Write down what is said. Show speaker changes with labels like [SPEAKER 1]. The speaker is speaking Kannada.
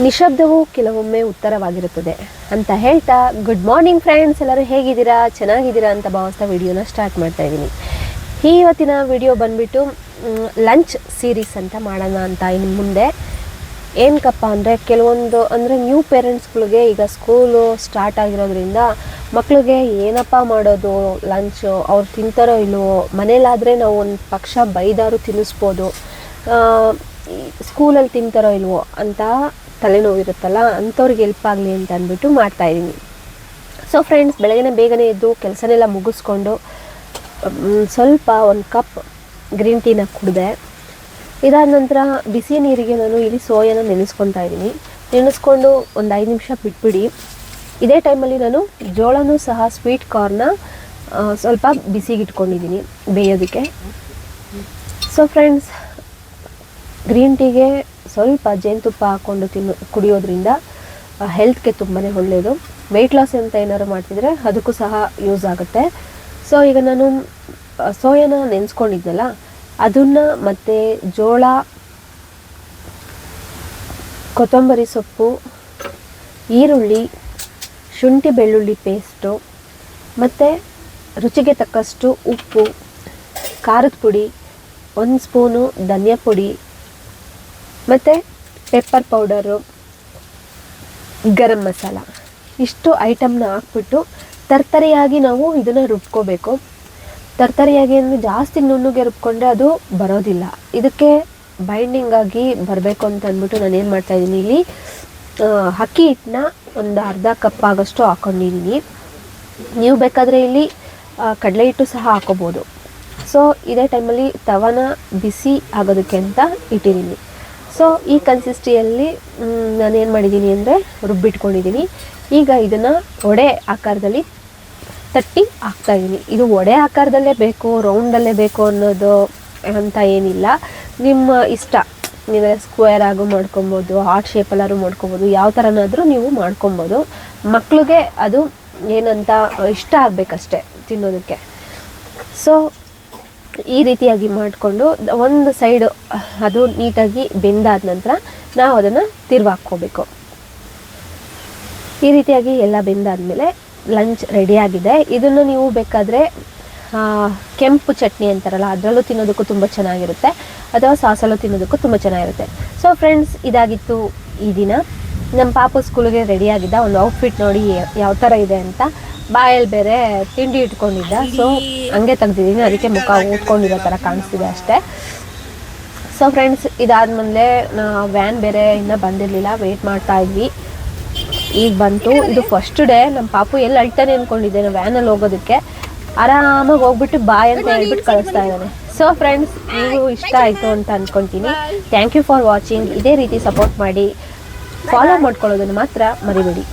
[SPEAKER 1] ನಿಶಬ್ದವು ಕೆಲವೊಮ್ಮೆ ಉತ್ತರವಾಗಿರುತ್ತದೆ ಅಂತ ಹೇಳ್ತಾ ಗುಡ್ ಮಾರ್ನಿಂಗ್ ಫ್ರೆಂಡ್ಸ್, ಎಲ್ಲರೂ ಹೇಗಿದ್ದೀರಾ, ಚೆನ್ನಾಗಿದ್ದೀರಾ ಅಂತ ಭಾವಿಸ್ತಾ ವಿಡಿಯೋನ ಸ್ಟಾರ್ಟ್ ಮಾಡ್ತಾ ಇದ್ದೀನಿ. ಇವತ್ತಿನ ವಿಡಿಯೋ ಬಂದುಬಿಟ್ಟು ಲಂಚ್ ಸೀರೀಸ್ ಅಂತ ಮಾಡೋಣ ಅಂತ. ಇನ್ನು ಮುಂದೆ ಏನಕ್ಕಪ್ಪ ಅಂದರೆ ಕೆಲವೊಂದು ಅಂದರೆ ನ್ಯೂ ಪೇರೆಂಟ್ಸ್ಗಳಿಗೆ ಈಗ ಸ್ಕೂಲು ಸ್ಟಾರ್ಟ್ ಆಗಿರೋದ್ರಿಂದ ಮಕ್ಕಳಿಗೆ ಏನಪ್ಪ ಮಾಡೋದು ಲಂಚು, ಅವ್ರು ತಿಂತಾರೋ ಇಲ್ವೋ, ಮನೇಲಾದರೆ ನಾವು ಒಂದು ಪಕ್ಷ ಬೈದಾರು ತಿನ್ನಿಸ್ಬೋದು, ಸ್ಕೂಲಲ್ಲಿ ತಿಂತಾರೋ ಇಲ್ವೋ ಅಂತ ತಲೆನೋವು ಇರುತ್ತಲ್ಲ, ಅಂಥವ್ರಿಗೆ ಹೆಲ್ಪ್ ಆಗಲಿ ಅಂತ ಅಂದ್ಬಿಟ್ಟು ಮಾಡ್ತಾಯಿದ್ದೀನಿ. ಸೊ ಫ್ರೆಂಡ್ಸ್, ಬೆಳಗ್ಗೆ ಬೇಗನೆ ಎದ್ದು ಕೆಲಸನೆಲ್ಲ ಮುಗಿಸ್ಕೊಂಡು ಸ್ವಲ್ಪ ಒಂದು ಕಪ್ ಗ್ರೀನ್ ಟೀನ ಕುಡಿದೆ. ಇದಾದ ನಂತರ ಬಿಸಿ ನೀರಿಗೆ ನಾನು ಇಲ್ಲಿ ಸೋಯಾನ ನೆನೆಸ್ಕೊತಾ ಇದ್ದೀನಿ. ನೆನೆಸ್ಕೊಂಡು ಒಂದು 5 ನಿಮಿಷ ಬಿಟ್ಬಿಡಿ. ಇದೇ ಟೈಮಲ್ಲಿ ನಾನು ಜೋಳನೂ ಸಹ ಸ್ವೀಟ್ ಕಾರ್ನ ಸ್ವಲ್ಪ ಬಿಸಿಗಿಟ್ಕೊಂಡಿದ್ದೀನಿ ಬೇಯೋದಕ್ಕೆ. ಸೊ ಫ್ರೆಂಡ್ಸ್, ಗ್ರೀನ್ ಟೀಗೆ ಸ್ವಲ್ಪ ಜೇನುತುಪ್ಪ ಹಾಕ್ಕೊಂಡು ಕುಡಿಯೋದ್ರಿಂದ ಹೆಲ್ತ್ಗೆ ತುಂಬಾ ಒಳ್ಳೆಯದು. ವೆಯ್ಟ್ ಲಾಸ್ ಅಂತ ಏನಾದ್ರು ಮಾಡ್ತಿದ್ರೆ ಅದಕ್ಕೂ ಸಹ ಯೂಸ್ ಆಗುತ್ತೆ. ಸೊ ಈಗ ನಾನು ಸೋಯಾನ ನೆನೆಸ್ಕೊಂಡಿದ್ನಲ್ಲ ಅದನ್ನು ಮತ್ತು ಜೋಳ, ಕೊತ್ತಂಬರಿ ಸೊಪ್ಪು, ಈರುಳ್ಳಿ, ಶುಂಠಿ ಬೆಳ್ಳುಳ್ಳಿ ಪೇಸ್ಟು ಮತ್ತು ರುಚಿಗೆ ತಕ್ಕಷ್ಟು ಉಪ್ಪು, ಖಾರದ ಪುಡಿ, 1 ಸ್ಪೂನು ಧನಿಯಾ ಪುಡಿ ಮತ್ತು ಪೆಪ್ಪರ್ ಪೌಡರು, ಗರಂ ಮಸಾಲ, ಇಷ್ಟು ಐಟಮ್ನ ಹಾಕ್ಬಿಟ್ಟು ತರ್ತರಿಯಾಗಿ ನಾವು ಇದನ್ನು ರುಬ್ಕೋಬೇಕು. ತರ್ತರಿಯಾಗಿ ಅಂದರೆ ಜಾಸ್ತಿ ನುಣ್ಣಗೆ ರುಬ್ಕೊಂಡ್ರೆ ಅದು ಬರೋದಿಲ್ಲ. ಇದಕ್ಕೆ ಬೈಂಡಿಂಗ್ ಆಗಿ ಬರಬೇಕು ಅಂತ ಅಂದ್ಬಿಟ್ಟು ನಾನು ಏನು ಮಾಡ್ತಾಯಿದ್ದೀನಿ, ಇಲ್ಲಿ ಅಕ್ಕಿ ಹಿಟ್ಟನ್ನ ಒಂದು ಅರ್ಧ ಕಪ್ ಆಗೋಷ್ಟು ಹಾಕ್ಕೊಂಡಿದ್ದೀನಿ. ನೀವು ಬೇಕಾದರೆ ಇಲ್ಲಿ ಕಡಲೆ ಹಿಟ್ಟು ಸಹ ಹಾಕೋಬೋದು. ಸೊ ಇದೇ ಟೈಮಲ್ಲಿ ತವನ ಬಿಸಿ ಆಗೋದಕ್ಕೆ ಅಂತ ಇಟ್ಟಿದ್ದೀನಿ. ಸೊ ಈ ಕನ್ಸಿಸ್ಟಿಯಲ್ಲಿ ನಾನೇನು ಮಾಡಿದ್ದೀನಿ ಅಂದರೆ ರುಬ್ಬಿಟ್ಕೊಂಡಿದ್ದೀನಿ. ಈಗ ಇದನ್ನು ವಡೆ ಆಕಾರದಲ್ಲಿ ತಟ್ಟಿ ಹಾಕ್ತಾಯಿದ್ದೀನಿ. ಇದು ವಡೆ ಆಕಾರದಲ್ಲೇ ಬೇಕು, ರೌಂಡಲ್ಲೇ ಬೇಕು ಅನ್ನೋದು ಅಂತ ಏನಿಲ್ಲ, ನಿಮ್ಮ ಇಷ್ಟ. ನೀವು ಸ್ಕ್ವೇರ್ ಆಗು ಮಾಡ್ಕೊಬೋದು, ಹಾರ್ಟ್ ಶೇಪಲ್ಲಾದ್ರು ಮಾಡ್ಕೊಬೋದು, ಯಾವ ಥರನಾದರೂ ನೀವು ಮಾಡ್ಕೊಬೋದು. ಮಕ್ಕಳಿಗೆ ಅದು ಏನಂತ ಇಷ್ಟ ಆಗಬೇಕಷ್ಟೆ ತಿನ್ನೋದಕ್ಕೆ. ಸೊ ಈ ರೀತಿಯಾಗಿ ಮಾಡಿಕೊಂಡು ಒಂದು ಸೈಡು ಅದು ನೀಟಾಗಿ ಬೆಂದಾದ ನಂತರ ನಾವು ಅದನ್ನು ತಿರುವಾಕ್ಕೋಬೇಕು. ಈ ರೀತಿಯಾಗಿ ಎಲ್ಲ ಬೆಂದಾದಮೇಲೆ ಲಂಚ್ ರೆಡಿಯಾಗಿದೆ. ಇದನ್ನು ನೀವು ಬೇಕಾದರೆ ಕೆಂಪು ಚಟ್ನಿ ಅಂತಾರಲ್ಲ ಅದರಲ್ಲೂ ತಿನ್ನೋದಕ್ಕೂ ತುಂಬ ಚೆನ್ನಾಗಿರುತ್ತೆ, ಅಥವಾ ಸಾಸಲ್ಲೂ ತಿನ್ನೋದಕ್ಕೂ ತುಂಬ ಚೆನ್ನಾಗಿರುತ್ತೆ. ಸೊ ಫ್ರೆಂಡ್ಸ್, ಇದಾಗಿತ್ತು ಈ ದಿನ. ನಮ್ಮ ಪಾಪು ಸ್ಕೂಲಿಗೆ ರೆಡಿಯಾಗಿದ್ದ. ಒಂದು ಔಟ್ಫಿಟ್ ನೋಡಿ ಯಾವ ಥರ ಇದೆ ಅಂತ. ಬಾಯಲ್ಲಿ ಬೇರೆ ತಿಂಡಿ ಇಟ್ಕೊಂಡಿದ್ದ, ಸೊ ಹಂಗೆ ತೆಗ್ದಿದ್ದೀನಿ, ಅದಕ್ಕೆ ಮುಖ ಊದ್ಕೊಂಡಿರೋ ಥರ ಕಾಣಿಸ್ತಿದೆ ಅಷ್ಟೇ. ಸೊ ಫ್ರೆಂಡ್ಸ್, ಇದಾದಮೇಲೆ ವ್ಯಾನ್ ಬೇರೆ ಇನ್ನೂ ಬಂದಿರಲಿಲ್ಲ, ವೆಯ್ಟ್ ಮಾಡ್ತಾ ಇದ್ವಿ. ಈಗ ಬಂತು. ಇದು ಫಸ್ಟ್ ಡೇ. ನಮ್ಮ ಪಾಪು ಎಲ್ಲಿ ಅಳ್ತಾನೆ ಅಂದ್ಕೊಂಡಿದ್ದೆ ನಾವು ವ್ಯಾನಲ್ಲಿ ಹೋಗೋದಕ್ಕೆ. ಆರಾಮಾಗಿ ಹೋಗ್ಬಿಟ್ಟು ಬಾಯ್ ಅಂತ ಹೇಳ್ಬಿಟ್ಟು ಕಳಿಸ್ತಾ ಇದ್ದಾನೆ. ಸೊ ಫ್ರೆಂಡ್ಸ್, ನೀವು ಇಷ್ಟ ಆಯಿತು ಅಂತ ಅಂದ್ಕೊತೀನಿ. Thank you for watching. ಇದೇ ರೀತಿ ಸಪೋರ್ಟ್ ಮಾಡಿ, ಫಾಲೋ ಮಾಡ್ಕೊಳ್ಳೋದನ್ನು ಮಾತ್ರ ಮರಿಬೇಡಿ.